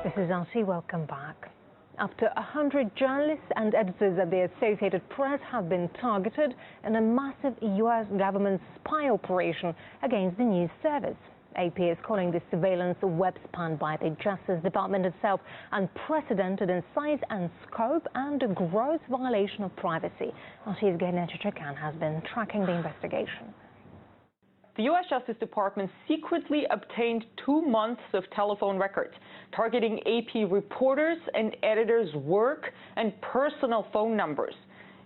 This is Elsie. Welcome back. Up to 100 journalists and editors at the Associated Press have been targeted in a massive U.S. government spy operation against the news service. AP is calling this surveillance web span by the Justice Department itself unprecedented in size and scope and a gross violation of privacy. RT's Ganesh Chakan has been tracking the investigation. The U.S. Justice Department secretly obtained 2 months of telephone records, targeting AP reporters and editors' work and personal phone numbers.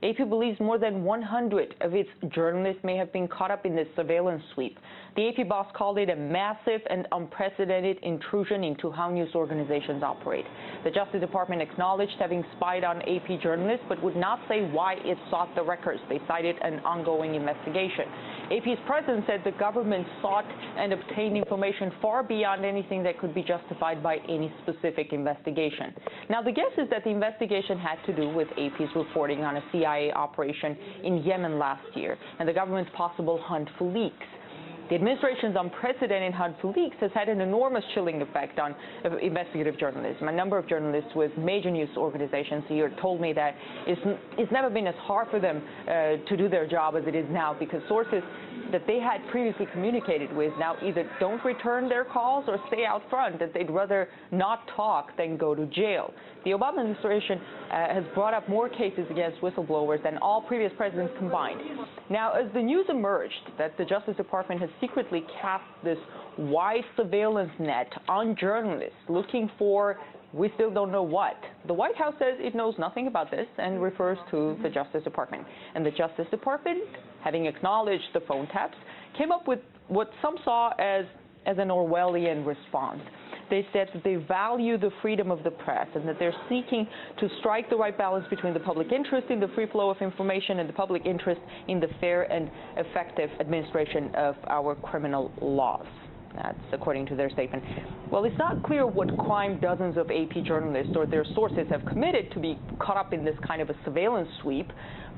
AP believes more than 100 of its journalists may have been caught up in this surveillance sweep. The AP boss called it a massive and unprecedented intrusion into how news organizations operate. The Justice Department acknowledged having spied on AP journalists, but would not say why it sought the records. They cited an ongoing investigation. AP's president said the government sought and obtained information far beyond anything that could be justified by any specific investigation. Now, the guess is that the investigation had to do with AP's reporting on a CIA operation in Yemen last year and the government's possible hunt for leaks. The administration's unprecedented hunt for leaks has had an enormous chilling effect on investigative journalism. A number of journalists with major news organizations here told me that it's never been as hard for them to do their job as it is now, because sources that they had previously communicated with now either don't return their calls or say out front that they'd rather not talk than go to jail. The Obama administration has brought up more cases against whistleblowers than all previous presidents combined. Now, as the news emerged that the Justice Department has secretly cast this wide surveillance net on journalists looking for we still don't know what, the White House says it knows nothing about this and refers to the Justice Department. And the Justice Department, having acknowledged the phone taps, came up with what some saw as an Orwellian response. They said that they value the freedom of the press and that they're seeking to strike the right balance between the public interest in the free flow of information and the public interest in the fair and effective administration of our criminal laws. That's according to their statement. Well, it's not clear what crime dozens of AP journalists or their sources have committed to be caught up in this kind of a surveillance sweep,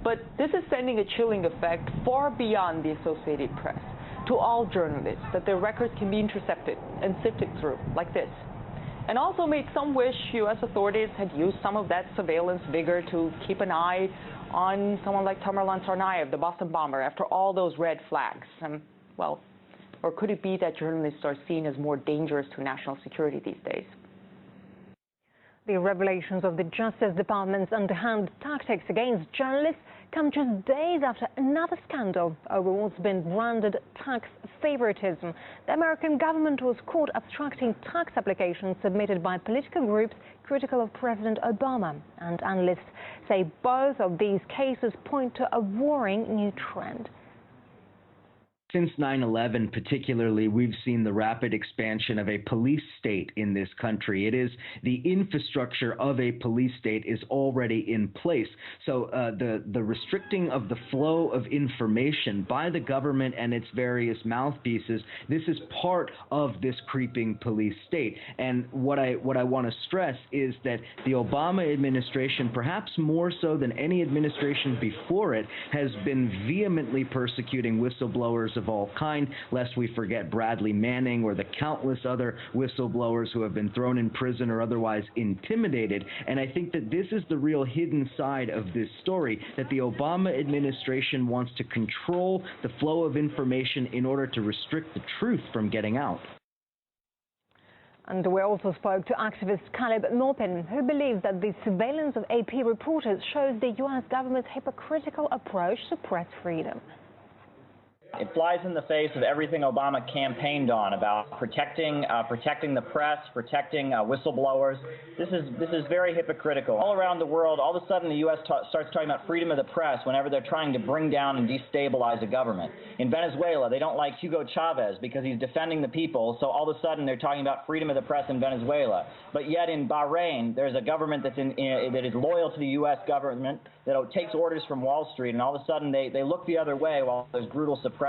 but this is sending a chilling effect far beyond the Associated Press to all journalists, that their records can be intercepted and sifted through like this. And also made some wish U.S. authorities had used some of that surveillance vigor to keep an eye on someone like Tamerlan Tsarnaev, the Boston bomber, after all those red flags. Well, or could it be that journalists are seen as more dangerous to national security these days? The revelations of the Justice Department's underhand tactics against journalists come just days after another scandal over what's been branded tax favoritism. The American government was caught obstructing tax applications submitted by political groups critical of President Obama. And analysts say both of these cases point to a worrying new trend. Since 9/11, particularly, we've seen the rapid expansion of a police state in this country. It is the infrastructure of a police state is already in place. So the restricting of the flow of information by the government and its various mouthpieces, this is part of this creeping police state. And what I want to stress is that the Obama administration, perhaps more so than any administration before it, has been vehemently persecuting whistleblowers of all kind, lest we forget Bradley Manning or the countless other whistleblowers who have been thrown in prison or otherwise intimidated. And I think that this is the real hidden side of this story, that the Obama administration wants to control the flow of information in order to restrict the truth from getting out. And we also spoke to activist Caleb Maupin, who believes that the surveillance of AP reporters shows the U.S. government's hypocritical approach to press freedom. It flies in the face of everything Obama campaigned on about protecting the press, protecting whistleblowers. This is very hypocritical. All around the world, all of a sudden the U.S. starts talking about freedom of the press whenever they're trying to bring down and destabilize a government. In Venezuela, they don't like Hugo Chavez because he's defending the people, so all of a sudden they're talking about freedom of the press in Venezuela. But yet in Bahrain, there's a government that is loyal to the U.S. government, that takes orders from Wall Street, and all of a sudden they look the other way while there's brutal suppression.